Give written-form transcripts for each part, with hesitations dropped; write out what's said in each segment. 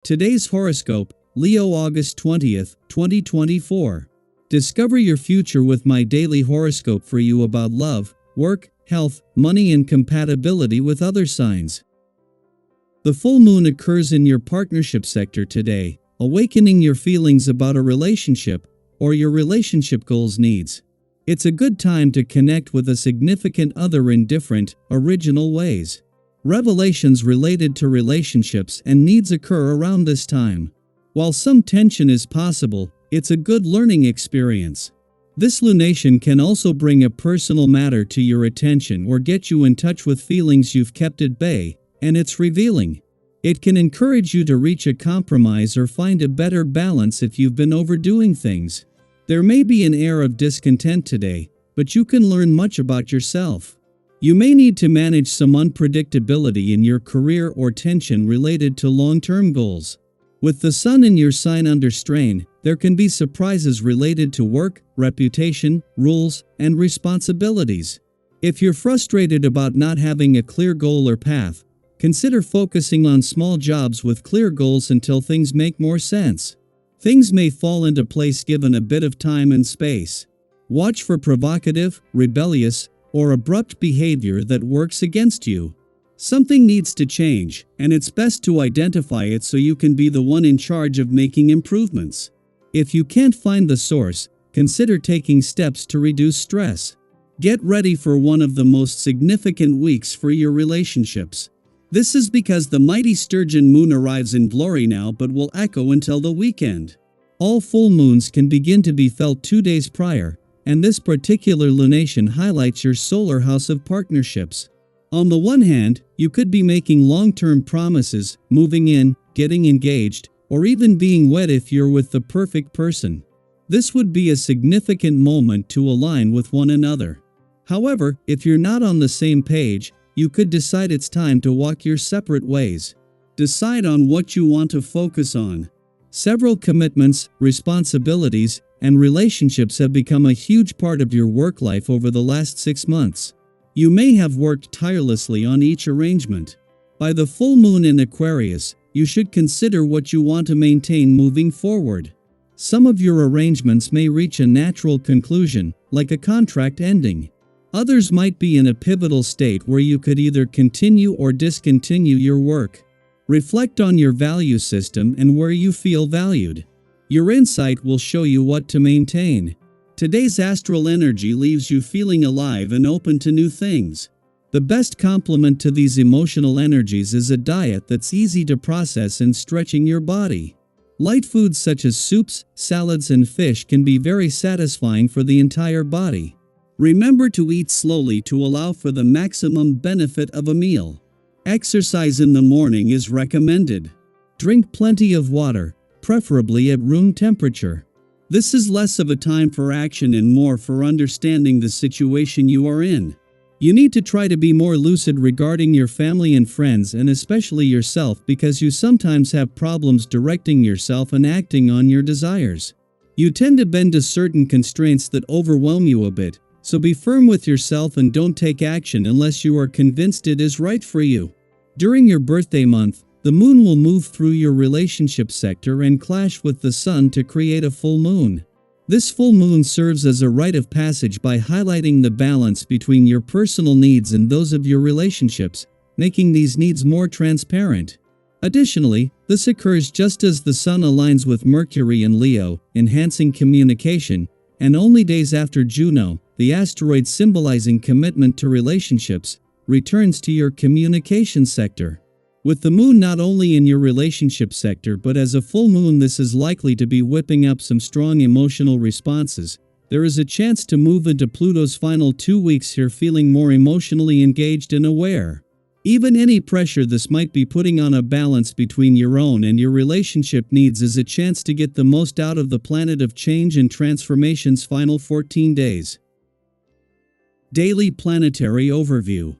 Today's horoscope, Leo August 20th, 2024. Discover your future with my daily horoscope for you about love, work, health, money and compatibility with other signs. The full moon occurs in your partnership sector today, awakening your feelings about a relationship or your relationship goals needs. It's a good time to connect with a significant other in different, original ways. Revelations related to relationships and needs occur around this time. While some tension is possible, it's a good learning experience. This lunation can also bring a personal matter to your attention or get you in touch with feelings you've kept at bay, and it's revealing. It can encourage you to reach a compromise or find a better balance if you've been overdoing things. There may be an air of discontent today, but you can learn much about yourself. You may need to manage some unpredictability in your career or tension related to long-term goals. With the sun in your sign under strain, there can be surprises related to work, reputation, rules, and responsibilities. If you're frustrated about not having a clear goal or path, consider focusing on small jobs with clear goals until things make more sense. Things may fall into place given a bit of time and space. Watch for provocative, rebellious, or abrupt behavior that works against you. Something needs to change, and it's best to identify it so you can be the one in charge of making improvements. If you can't find the source, consider taking steps to reduce stress. Get ready for one of the most significant weeks for your relationships. This is because the mighty sturgeon moon arrives in glory now but will echo until the weekend. All full moons can begin to be felt 2 days prior, and this particular lunation highlights your solar house of partnerships. On the one hand, you could be making long-term promises, moving in, getting engaged, or even being wed if you're with the perfect person. This would be a significant moment to align with one another. However, if you're not on the same page, you could decide it's time to walk your separate ways. Decide on what you want to focus on. Several commitments, responsibilities, and relationships have become a huge part of your work life over the last 6 months. You may have worked tirelessly on each arrangement. By the full moon in Aquarius, you should consider what you want to maintain moving forward. Some of your arrangements may reach a natural conclusion, like a contract ending. Others might be in a pivotal state where you could either continue or discontinue your work. Reflect on your value system and where you feel valued. Your insight will show you what to maintain. Today's astral energy leaves you feeling alive and open to new things. The best complement to these emotional energies is a diet that's easy to process and stretching your body. Light foods such as soups, salads, and fish can be very satisfying for the entire body. Remember to eat slowly to allow for the maximum benefit of a meal. Exercise in the morning is recommended. Drink plenty of water, preferably at room temperature. This is less of a time for action and more for understanding the situation you are in. You need to try to be more lucid regarding your family and friends and especially yourself because you sometimes have problems directing yourself and acting on your desires. You tend to bend to certain constraints that overwhelm you a bit, so be firm with yourself and don't take action unless you are convinced it is right for you. During your birthday month, the moon will move through your relationship sector and clash with the sun to create a full moon. This full moon serves as a rite of passage by highlighting the balance between your personal needs and those of your relationships, making these needs more transparent. Additionally, this occurs just as the sun aligns with Mercury in Leo, enhancing communication, and only days after Juno, the asteroid symbolizing commitment to relationships, returns to your communication sector. With the moon not only in your relationship sector but as a full moon, this is likely to be whipping up some strong emotional responses. There is a chance to move into Pluto's final 2 weeks here feeling more emotionally engaged and aware. Even any pressure this might be putting on a balance between your own and your relationship needs is a chance to get the most out of the planet of change and transformation's final 14 days. Daily Planetary Overview.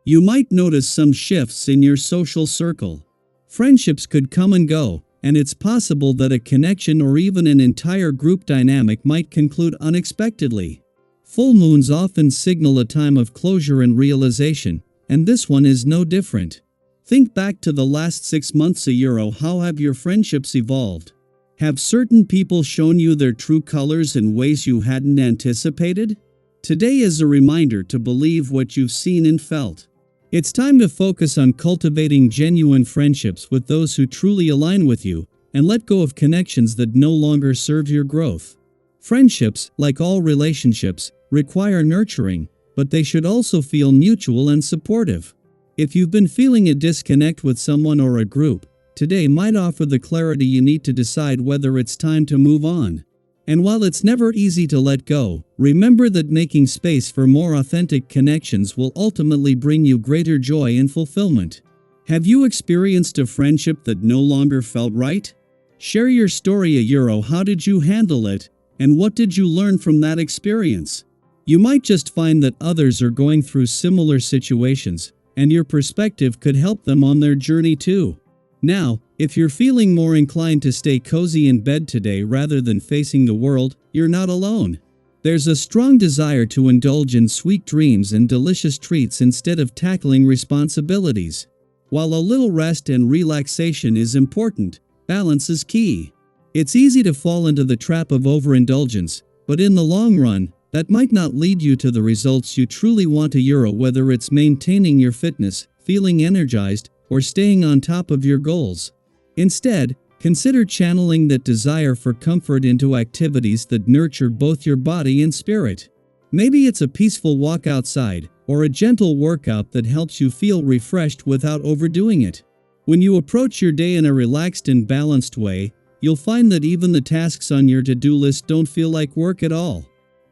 You might notice some shifts in your social circle. Friendships could come and go, and it's possible that a connection or even an entire group dynamic might conclude unexpectedly. Full moons often signal a time of closure and realization, and this one is no different. Think back to the last 6 months a year. How have your friendships evolved? Have certain people shown you their true colors in ways you hadn't anticipated? Today is a reminder to believe what you've seen and felt. It's time to focus on cultivating genuine friendships with those who truly align with you, and let go of connections that no longer serve your growth. Friendships, like all relationships, require nurturing, but they should also feel mutual and supportive. If you've been feeling a disconnect with someone or a group, today might offer the clarity you need to decide whether it's time to move on. And while it's never easy to let go, remember that making space for more authentic connections will ultimately bring you greater joy and fulfillment. Have you experienced a friendship that no longer felt right? Share your story a Euro. How did you handle it, and what did you learn from that experience? You might just find that others are going through similar situations, and your perspective could help them on their journey too. Now, if you're feeling more inclined to stay cozy in bed today rather than facing the world, you're not alone. There's a strong desire to indulge in sweet dreams and delicious treats instead of tackling responsibilities. While a little rest and relaxation is important, balance is key. It's easy to fall into the trap of overindulgence, but in the long run, that might not lead you to the results you truly want. Whether it's maintaining your fitness, feeling energized, or staying on top of your goals. Instead, consider channeling that desire for comfort into activities that nurture both your body and spirit. Maybe it's a peaceful walk outside, or a gentle workout that helps you feel refreshed without overdoing it. When you approach your day in a relaxed and balanced way, you'll find that even the tasks on your to-do list don't feel like work at all.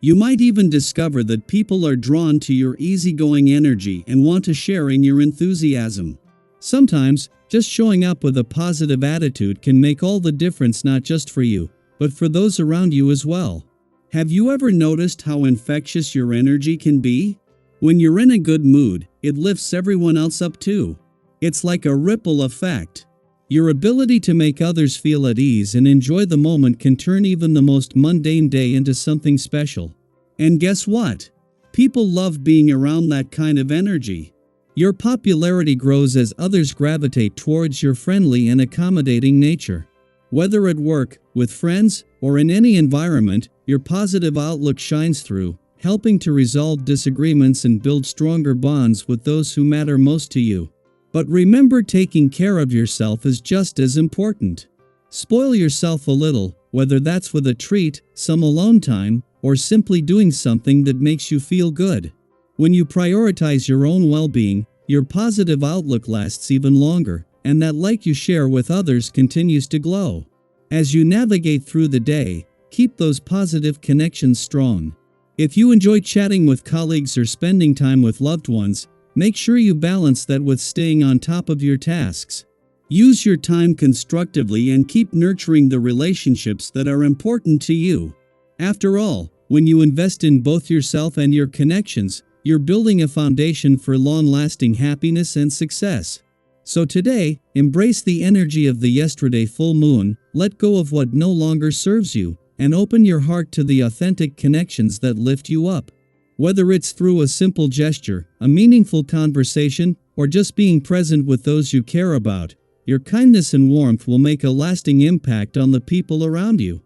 You might even discover that people are drawn to your easygoing energy and want to share in your enthusiasm. Sometimes, just showing up with a positive attitude can make all the difference, not just for you, but for those around you as well. Have you ever noticed how infectious your energy can be? When you're in a good mood, it lifts everyone else up too. It's like a ripple effect. Your ability to make others feel at ease and enjoy the moment can turn even the most mundane day into something special. And guess what? People love being around that kind of energy. Your popularity grows as others gravitate towards your friendly and accommodating nature. Whether at work, with friends, or in any environment, your positive outlook shines through, helping to resolve disagreements and build stronger bonds with those who matter most to you. But remember, taking care of yourself is just as important. Spoil yourself a little, whether that's with a treat, some alone time, or simply doing something that makes you feel good. When you prioritize your own well-being, your positive outlook lasts even longer, and that light you share with others continues to glow. As you navigate through the day, keep those positive connections strong. If you enjoy chatting with colleagues or spending time with loved ones, make sure you balance that with staying on top of your tasks. Use your time constructively and keep nurturing the relationships that are important to you. After all, when you invest in both yourself and your connections, you're building a foundation for long-lasting happiness and success. So today, embrace the energy of the yesterday full moon, let go of what no longer serves you, and open your heart to the authentic connections that lift you up. Whether it's through a simple gesture, a meaningful conversation, or just being present with those you care about, your kindness and warmth will make a lasting impact on the people around you.